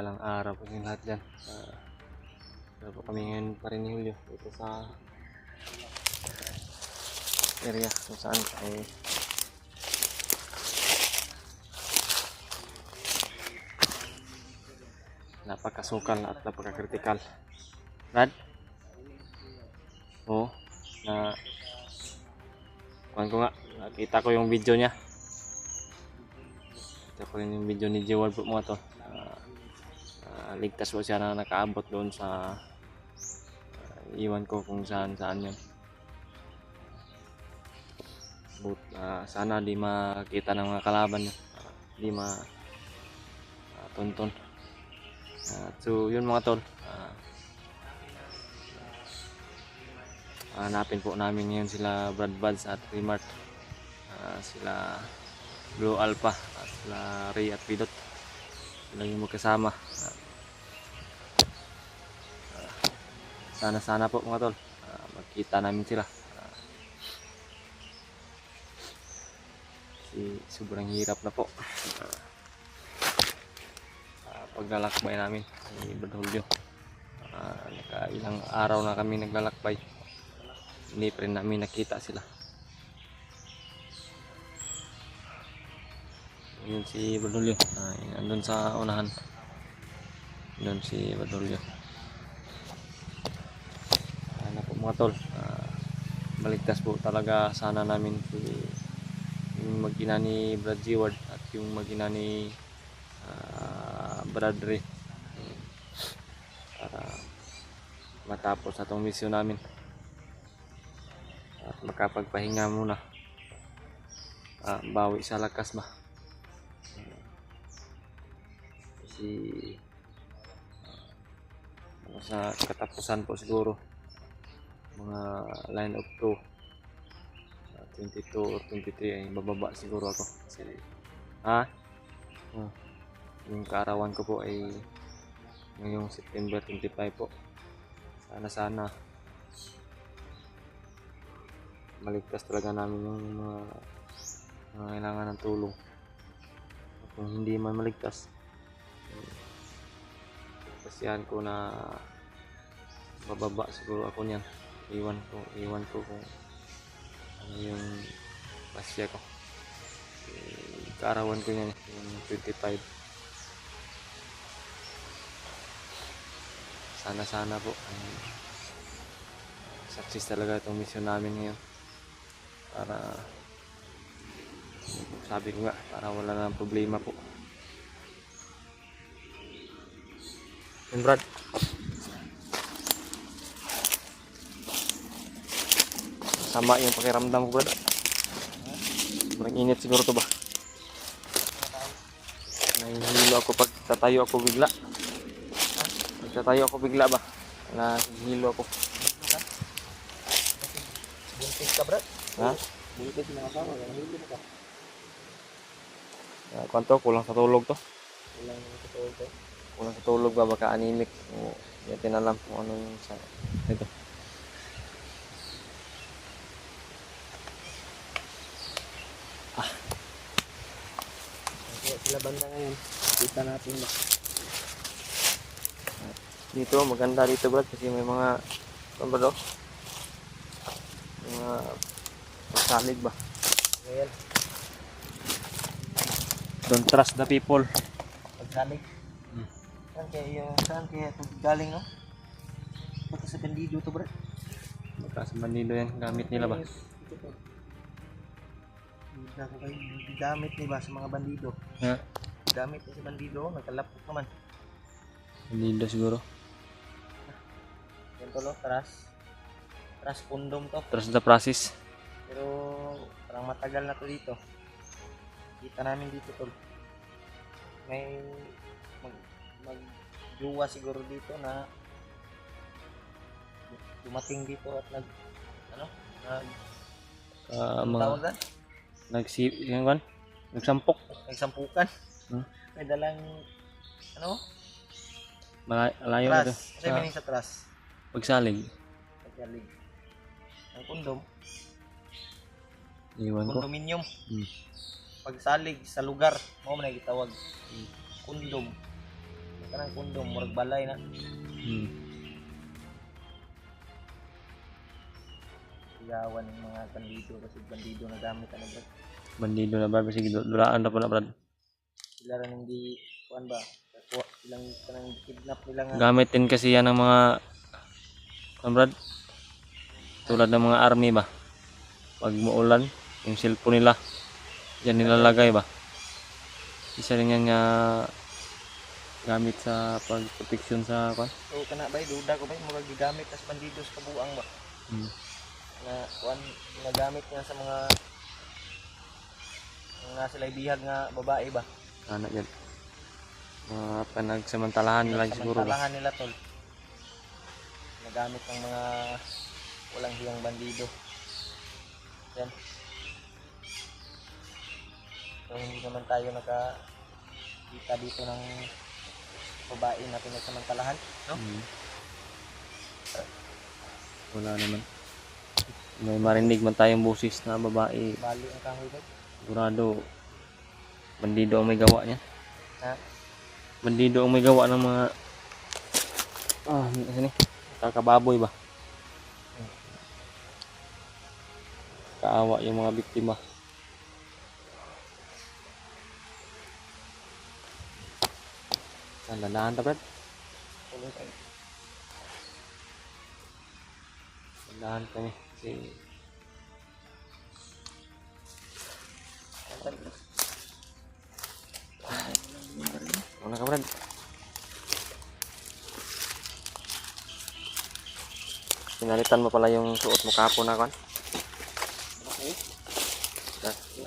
Mapagpalang araw po yung lahat dyan. Pero po kami ngayon pa rin ni Julio dito sa area kung saan ay napakasukal at napakakritikal. Brad? Oo, na kuhan ko nga, nakita ko yung video niya. Kita ko rin yung video ni Jewel po mga to. Ligtas po siya na nakaabot doon sa iwan ko kung saan yun. Sana di makita ng mga kalaban yun, di matuntun. So yun mga tol, hanapin po namin ngayon sila Brad Buds at Remart, sila Blue Alpha at sila Ray at Pidot, sila yung magkasama. Sana po mga tol, magkita namin sila. Sobrang hirap na po paglalakbay namin ni Brad Julio. Ilang araw na kami naglalakbay, hindi pa rin namin nakita sila. Yun si Brad Julio, nandun sa unahan, yun si Brad Julio. Sana po mga tol, maligtas po talaga sana namin yung mag-ina ni Brad Jeward at yung mag-ina ni Brad Ray, para matapos atong misyon namin at makapagpahinga muna, bawi sa lakas ba, kasi sa katapusan po siguro mga line of 22 or 23 ay bababa siguro ako kasi yung kaarawan ko po ay ngayong September 25 po. Sana maligtas talaga namin yung mga kailangan ng tulong. Kung hindi man maligtas, pasihan ko na bababa siguro ako niyan. Iwan ko kung ano yung pasya ko. Kaarawan ko niyan yung 25. Sana po success talaga itong mission namin ngayon, para sabi ko nga, para wala na problema po. Brad, sama yung pakiramdam ko, Brad. Sobrang init siguro to ba? Nahihilo ako pag tatayo ako bigla. Tatayo ako bigla ba? Nahihilo ako. Buntis ka, Brad? Ha? Buntis na kasama, nahihilo mo ka. Kwanto? Kulang sa tulog to? Kulang sa tulog to? Kulang sa tulog ba? Baka anemic. Hindi natin alam kung ano yung sa ito. Sila banda ngayon. Kita natin ba? Dito, maganda dito, Brad, kasi may mga ano ba daw? Mga salig ba? Ngayon, Don't trust the people. pagsalig. Saan kaya ito galing, no? Baka sa bandido to, Brad. Baka sa Manilo yan, gamit nila ba? Ito to. Hindi ako kayo gamit ni ba sa mga bandido? Ha? Gamit ni sa bandido, nagkalapot naman. Manilo siguro. Yan to, no? Tras kondom to. Trust the process. Pero parang matagal na to dito. Kita namin dito tol. May magjuwa siguro dito na dumating dito at Mga tawag na? nagsampok. Nagsampukan. May dalang Malayo na to. tras. Kasi meaning sa tras. Pagsalig. Pagkalig. Ang kondom. Iwan ko. Kondominium. Pagsalig sa lugar. Mo man gitawag. Kondom. kanang kondom, murag balay na. Hmm. Sigawan ng mga bandido kasi bandido na gamit ano Brad. Bandido na Brad, sige dulaan na po na Brad. Sila rin hindi kuan ba? Kuha silang kanang kidnap nila nga. Gamitin kasi yan ng mga Brad, tulad ng mga army ba, pag muulan yung cellphone nila diyan nilalagay ba, isa rin yan nga gamit sa pagproteksyon sa kwan. So kana bay duda ko bay murag gigamit as bandido sa kabuang ba. Hmm. Na kuan nga gamit niya sa mga sila bihag nga babae ba. Ano yan, mga panagsamantalahan nila siguro ba. Samantalahan nila tol. Nagamit ng mga walang hiyang bandido. Yan. So hindi naman tayo nakakita dito ng babae na pinagsamantalahan, no? Hmm. Wala naman. May marinig man tayong boses na babae, Bali ang kahoy ba? sigurado bandido ang may gawa niya. Ha? Bandido ang may gawa ng mga sini kakababoy ba. Kaawa yung mga biktima. Lalahan ta Brad. Lalahan kami kasi wala ka Brad. Pinalitan mo pala yung suot mo kahapon na kan. Okay.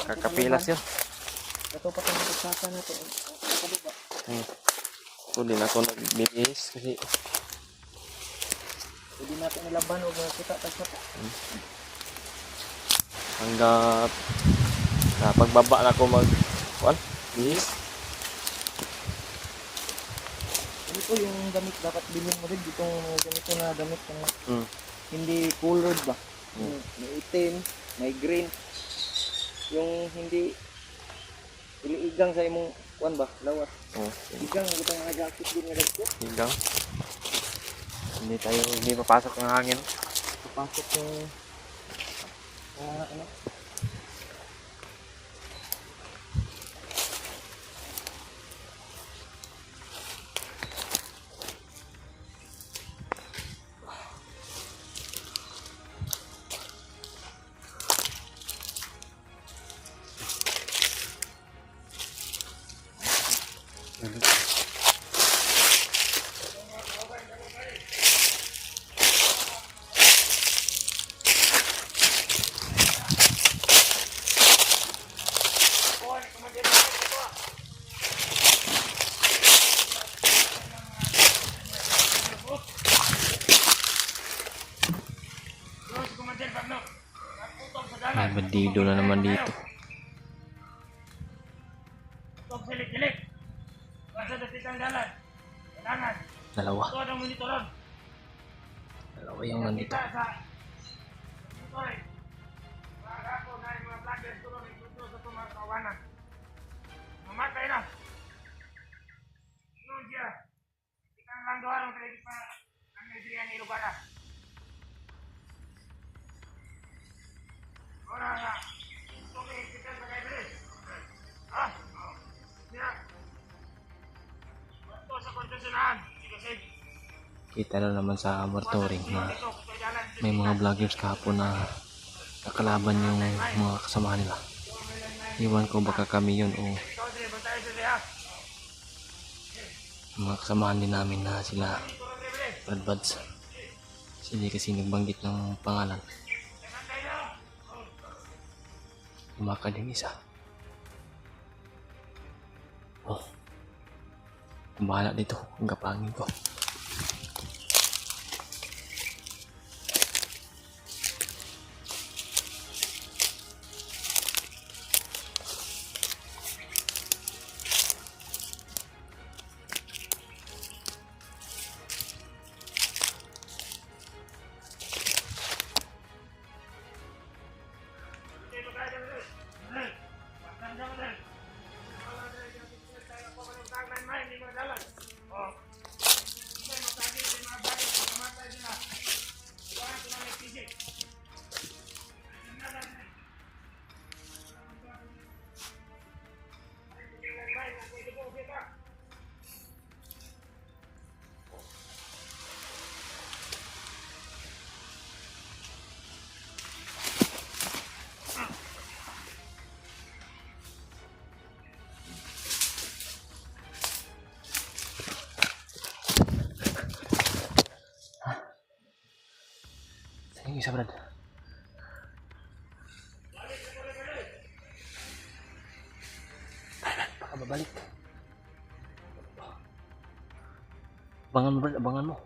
Kakapilas yun. Ito pa kung nagsasa na ito. Nakababa. Ito din ako nagbibihis kasi Pwede natin nilaban o kita tayo pa. hanggat sa pagbaba na ako bihis. Ano po yung damit dapat bilhin mo rin ditong mga ganito na damit na hindi colored ba? May itim, may green. Yung hindi iliigang sa imong kuan ba? Lawat. Igang itong mga jacket din nga dito. Hanggang hindi papasok ng hangin. Papasok yung ano? May bandido na naman dito. Dalawa. Dalawa yung nandito. Mamatay na. Yun siya. Ikan lang doon ang talagang pa ang nagsiriyan ni Lugara. Ora nga. Okay, kita sa kayo bilis. Ha? Siya. Ito sa konsesyonaan. Sige. Kita na naman sa morturing na may mga vloggers kahapon na nakalaban yung mga kasama nila. Iwan ko baka kami yun o mga kasamahan din namin na sila Brad Buds. Hindi kasi nagbanggit ng pangalan. Umakad yung isa. Ang bahala dito, ang kapangin ko. Oh. Bisa Brad. Baka babalik. Abangan mo Brad, abangan mo.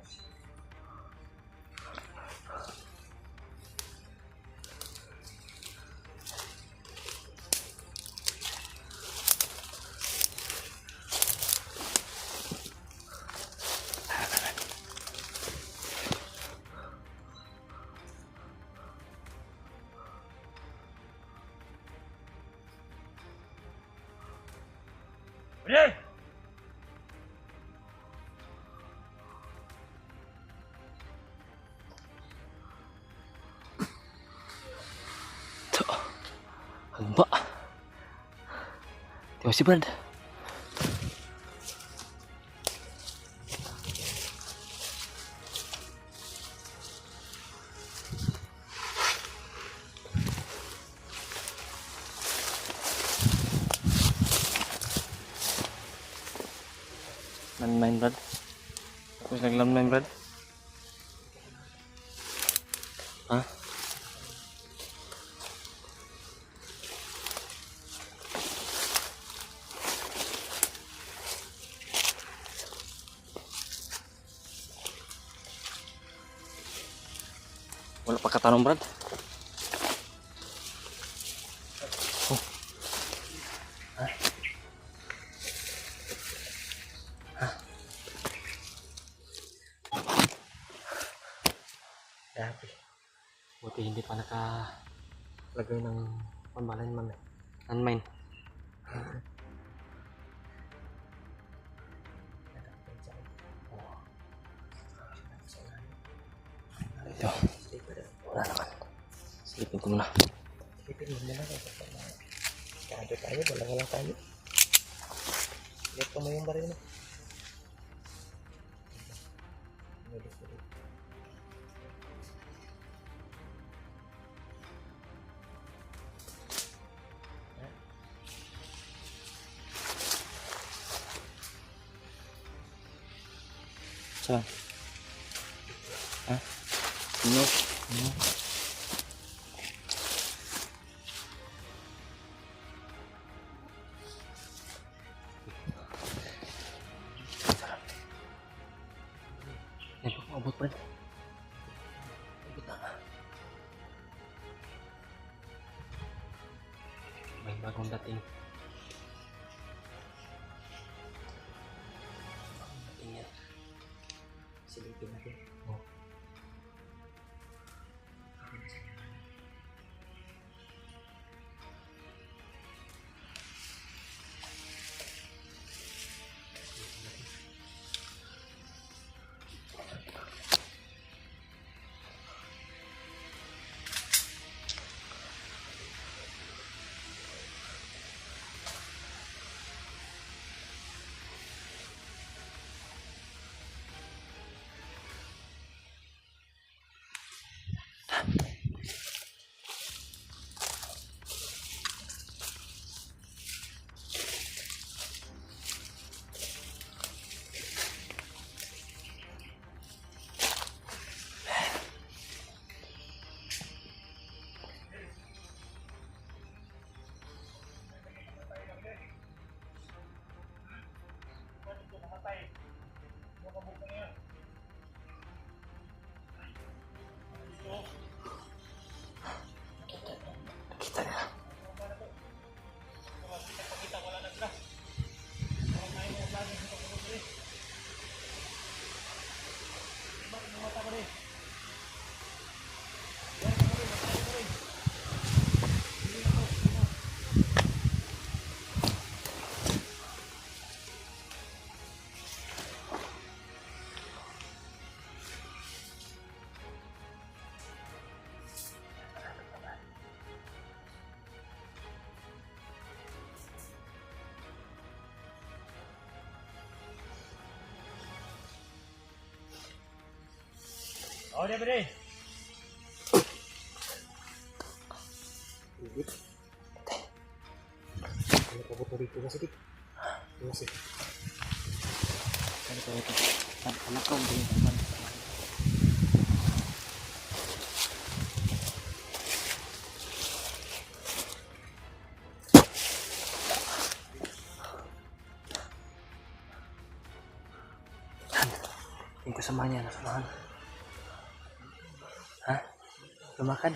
Bre! Hamba. Terima kasih Brad. Landmine Brad. Tapos nag-landmine Brad. Hah? Wala pa katanong Brad. Oh. Hah? Hah? Grabe. Buti hindi pa nakalagay ng pambalan man. Landmine. Ito. Wala naman. Silipin ko muna. Silipin mo muna. Kado tayo, wala tayo. Lihat mo yung baril mo. Saan? Hah? Ano? Ano? Yan po, abot Brad. Abot na. May bagong dating. Bagong dating yan. Silipin natin. Oh. Kita ya. Oh, dia Bre. Ibig. Ano pa ba dito na sakit? Masih. Ano pa ito? Anak ko, hindi naman. Samahan niya, samahan. Ha? Lumakad.